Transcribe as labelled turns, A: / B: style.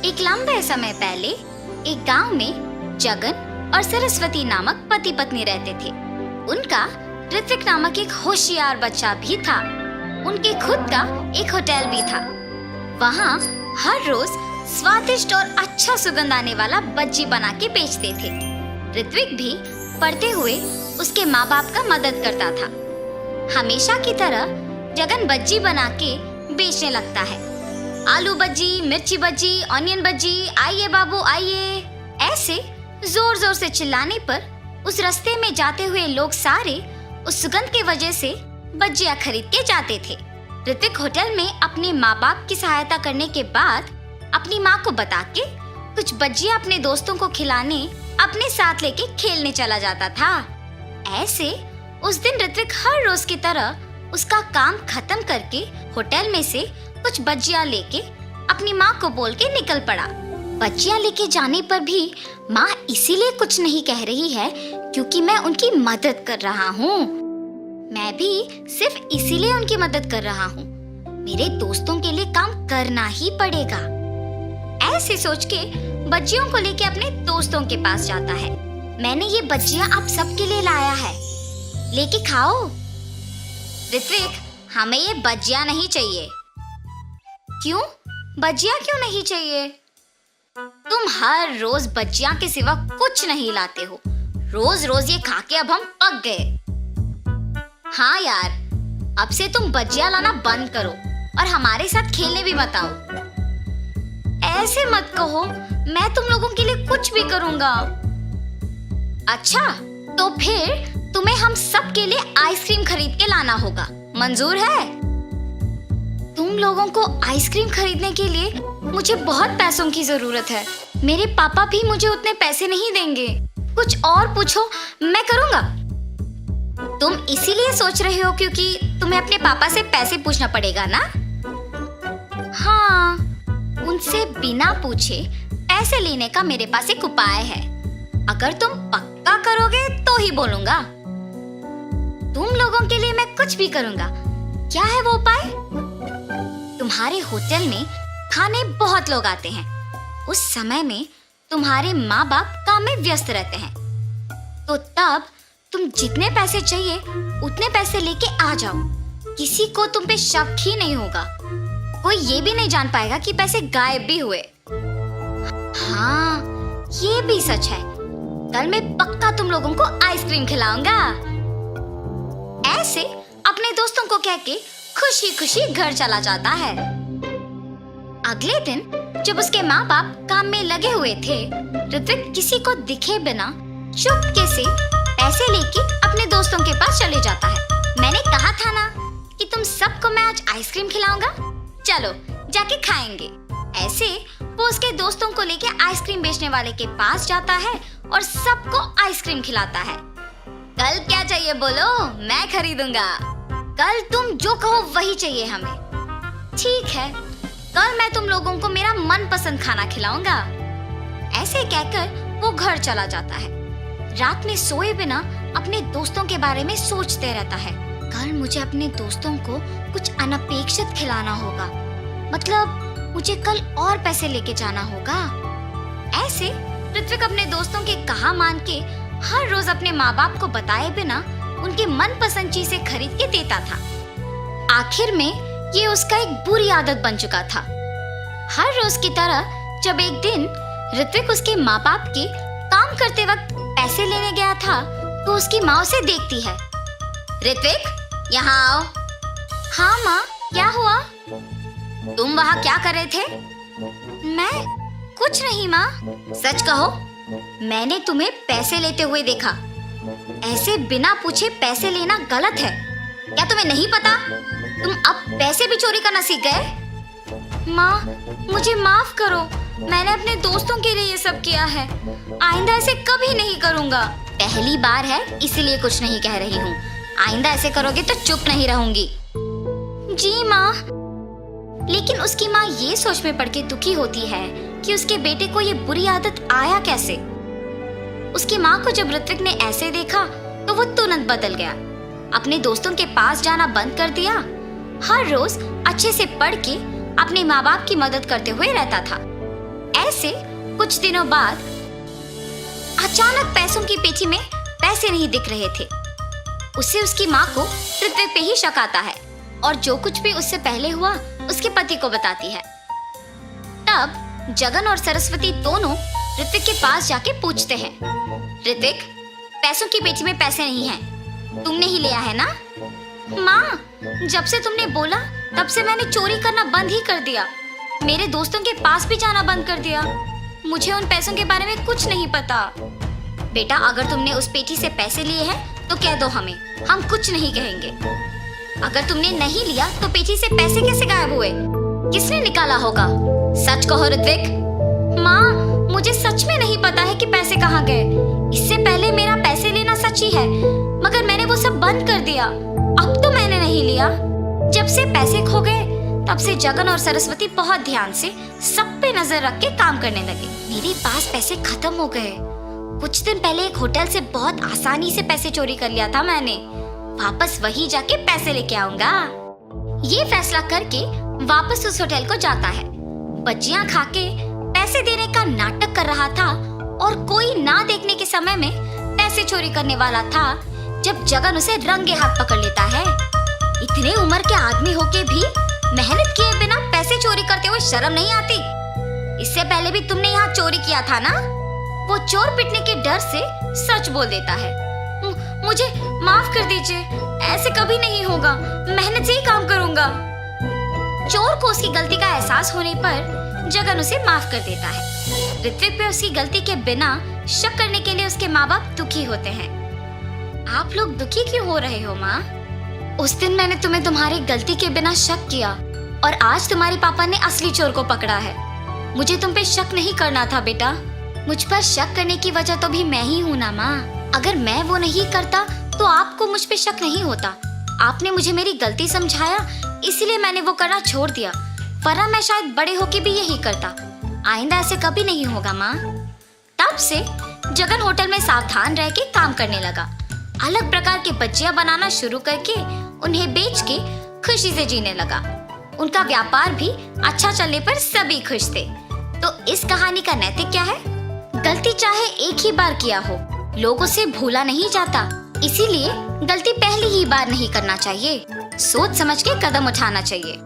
A: एक लंबे समय पहले एक गांव में जगन और सरस्वती नामक पति पत्नी रहते थे। उनका ऋत्विक नामक एक होशियार बच्चा भी था। उनके खुद का एक होटल भी था। वहाँ हर रोज स्वादिष्ट और अच्छा सुगंध आने वाला बज्जी बना के बेचते थे। ऋत्विक भी पढ़ते हुए उसके माँ बाप का मदद करता था। हमेशा की तरह जगन बज्जी बना के बेचने लगता है। आलू बज्जी, मिर्ची बज्जी, ऑनियन बज्जी, आइए बाबू आइए। ऐसे जोर जोर से चिल्लाने पर उस रास्ते में जाते हुए लोग सारे उस सुगंध की वजह से बज्जियां खरीद के जाते थे। ऋत्विक होटल में अपने माँ बाप की सहायता करने के बाद अपनी माँ को बता के कुछ बज्जियां अपने दोस्तों को खिलाने अपने साथ लेके खेलने चला जाता था। ऐसे उस दिन ऋत्विक हर रोज की तरह उसका काम खत्म करके होटल में से कुछ बज्जियां लेके अपनी माँ को बोल के निकल पड़ा। बज्जियां लेके जाने पर भी माँ इसीलिए कुछ नहीं कह रही है क्योंकि मैं उनकी मदद कर रहा हूँ। मैं भी सिर्फ इसीलिए उनकी मदद कर रहा हूँ। मेरे दोस्तों के लिए काम करना ही पड़ेगा। ऐसे सोच के बज्जियों को लेके अपने दोस्तों के पास जाता है। मैंने ये बज्जियां आप सबके लिए लाया है, लेके खाओ। ऋत्विक, हमें ये बज्जियां नहीं चाहिए। क्यों? बज्जियां क्यों नहीं चाहिए? तुम हर रोज बज्जियां के सिवा कुछ नहीं लाते हो। रोज रोज ये खा के अब हम पक गए। हाँ यार, अब से तुम बज्जियां लाना बंद करो और हमारे साथ खेलने भी मत आओ। ऐसे मत कहो, मैं तुम लोगों के लिए कुछ भी करूंगा। अच्छा, तो फिर तुम्हें हम सब के लिए आइसक्रीम खरीद के लाना होगा। मंजूर है? तुम लोगों को आइसक्रीम खरीदने के लिए मुझे बहुत पैसों की जरूरत है। मेरे पापा भी मुझे उतने पैसे नहीं देंगे। कुछ और पूछो, मैं करूंगा। तुम इसीलिए सोच रहे हो क्योंकि तुम्हें अपने पापा से पैसे पूछना पड़ेगा ना? हाँ, उनसे बिना पूछे पैसे लेने का मेरे पास एक उपाय है। अगर तुम पक्का करोगे तो ही बोलूंगा। तुम लोगों के लिए मैं कुछ भी करूंगा। क्या है वो उपाय? तुम्हारे होटल में खाने बहुत लोग आते हैं। उस समय में तुम्हारे माँ बाप काम में व्यस्त रहते हैं, तो तब तुम जितने पैसे चाहिए उतने पैसे लेके आ जाओ। किसी को तुम पे शक ही नहीं होगा। कोई ये भी नहीं जान पाएगा कि पैसे गायब भी हुए। हाँ, ये भी सच है। कल मैं पक्का तुम लोगों को आइसक्रीम खिलाऊंगा। ऐसे अपने दोस्तों को कह के खुशी खुशी घर चला जाता है। अगले दिन जब उसके माँ बाप काम में लगे हुए थे, ऋत्विक किसी को दिखे बिना चुपके से पैसे लेके अपने दोस्तों के पास चले जाता है। मैंने कहा था ना कि तुम सबको मैं आज आइसक्रीम खिलाऊंगा। चलो जाके खाएंगे। ऐसे वो उसके दोस्तों को लेके आइसक्रीम बेचने वाले के पास जाता है और सबको आइसक्रीम खिलाता है। कल क्या चाहिए बोलो, मैं खरीदूंगा। कल तुम जो कहो वही चाहिए हमें। ठीक है, कल मैं तुम लोगों को मेरा मनपसंद खाना खिलाऊंगा। ऐसे कहकर वो घर चला जाता है। रात में सोए बिना अपने दोस्तों के बारे में सोचते रहता है। कल मुझे अपने दोस्तों को कुछ अनपेक्षित खिलाना होगा। मतलब मुझे कल और पैसे लेके जाना होगा। ऐसे ऋत्विक अपने दोस्तों के कहा मान के हर रोज अपने माँ बाप को बताए बिना उनकी मनपसंद चीजें खरीद के देता था। आखिर में ये उसका एक बुरी आदत बन चुका था। हर रोज की तरह जब एक दिन ऋत्विक उसके माँ बाप के काम करते वक्त पैसे लेने गया था, तो उसकी माँ उसे देखती है। ऋत्विक, यहाँ आओ। हाँ माँ, क्या हुआ? तुम वहाँ क्या कर रहे थे? मैं कुछ नहीं माँ। सच कहो, मैंने तुम्हें पैसे लेते हुए देखा। ऐसे बिना पूछे पैसे लेना गलत है। क्या तुम्हें नहीं पता? तुम अब पैसे भी चोरी करना सीख गए। माँ, मुझे माफ करो। मैंने अपने दोस्तों के लिए ये सब किया है। आइंदा ऐसे कभी नहीं करूँगा। पहली बार है इसलिए कुछ नहीं कह रही हूँ। आइंदा ऐसे करोगे तो चुप नहीं रहूंगी। जी माँ। लेकिन उसकी माँ ये सोच में पड़ के दुखी होती है कि उसके बेटे को ये बुरी आदत आया कैसे। उसकी माँ को जब ऋत्विक ने ऐसे देखा तो वो तुरंत बदल गया। अपने दोस्तों के पास जाना बंद कर दिया। हर रोज अच्छे से पढ़ के अपने माँ बाप की मदद करते हुए रहता था। ऐसे कुछ दिनों बाद अचानक पैसों की पेटी में पैसे नहीं दिख रहे थे। उसे उसकी माँ को ऋत्विक पे ही शक आता है और जो कुछ भी उससे पहले हुआ उसके पति को बताती है। तब जगन और सरस्वती दोनों ऋत्विक के पास जाके पूछते हैं, ऋत्विक, पैसों की पेटी में पैसे नहीं हैं, तुमने ही लिया है ना? माँ, जब से तुमने बोला तब से मैंने चोरी करना बंद ही कर दिया। मेरे दोस्तों के पास भी जाना बंद कर दिया। मुझे उन पैसों के बारे में कुछ नहीं पता। बेटा, अगर तुमने उस पेटी से पैसे लिए हैं तो कह दो हमें, हम कुछ नहीं कहेंगे। अगर तुमने नहीं लिया तो पेटी से पैसे कैसे गायब हुए? किसने निकाला होगा? सच कहो ऋत्विक। माँ, मुझे सच में नहीं पता है कि पैसे कहाँ गए। इससे पहले मेरा पैसे लेना सच ही है, मगर मैंने वो सब बंद कर दिया। अब तो मैंने नहीं लिया। जब से पैसे खो गए तब से जगन और सरस्वती बहुत ध्यान से सब पे नजर रख के काम करने लगे। मेरे पास पैसे खत्म हो गए। कुछ दिन पहले एक होटल से बहुत आसानी से पैसे चोरी कर लिया था मैंने। वापस वही जाके पैसे लेके आऊंगा। ये फैसला करके वापस उस होटल को जाता है। बच्चियां खाके पैसे देने का नाटक कर रहा था और कोई ना देखने के समय में पैसे चोरी करने वाला था जब जगन उसे रंगे हाथ पकड़ लेता है। इतने उम्र के आदमी होके भी मेहनत किए बिना पैसे चोरी करते हुए शर्म नहीं आती? इससे पहले भी तुमने यहाँ चोरी किया था ना? वो चोर पिटने के डर से सच बोल देता है। मुझे माफ कर दीजिए, ऐसे कभी नहीं होगा, मेहनत से ही काम करूंगा। चोर को उसकी गलती का एहसास होने पर जगन उसे माफ कर देता है। ऋत्विक पे उसकी गलती के बिना शक करने के लिए उसके माँ बाप दुखी होते हैं। आप लोग दुखी क्यों हो रहे हो माँ? उस दिन मैंने तुम्हें तुम्हारी गलती के बिना शक किया और आज तुम्हारे पापा ने असली चोर को पकड़ा है। मुझे तुम पे शक नहीं करना था बेटा। मुझ पर शक करने की वजह तो भी मैं ही हूँ ना माँ। अगर मैं वो नहीं करता तो आपको मुझ पे शक नहीं होता। आपने मुझे मेरी गलती समझाया, इसलिए मैंने वो करना छोड़ दिया, वरना मैं शायद बड़े होके भी यही करता। आइंदा ऐसे कभी नहीं होगा माँ। तब से जगन होटल में सावधान रह के काम करने लगा। अलग प्रकार के बच्चियां बनाना शुरू करके उन्हें बेच के खुशी से जीने लगा। उनका व्यापार भी अच्छा चलने पर सभी खुश थे। तो इस कहानी का नैतिक क्या है? गलती चाहे एक ही बार किया हो, लोगों से भूला नहीं जाता। इसीलिए गलती पहली ही बार नहीं करना चाहिए। सोच समझ के कदम उठाना चाहिए।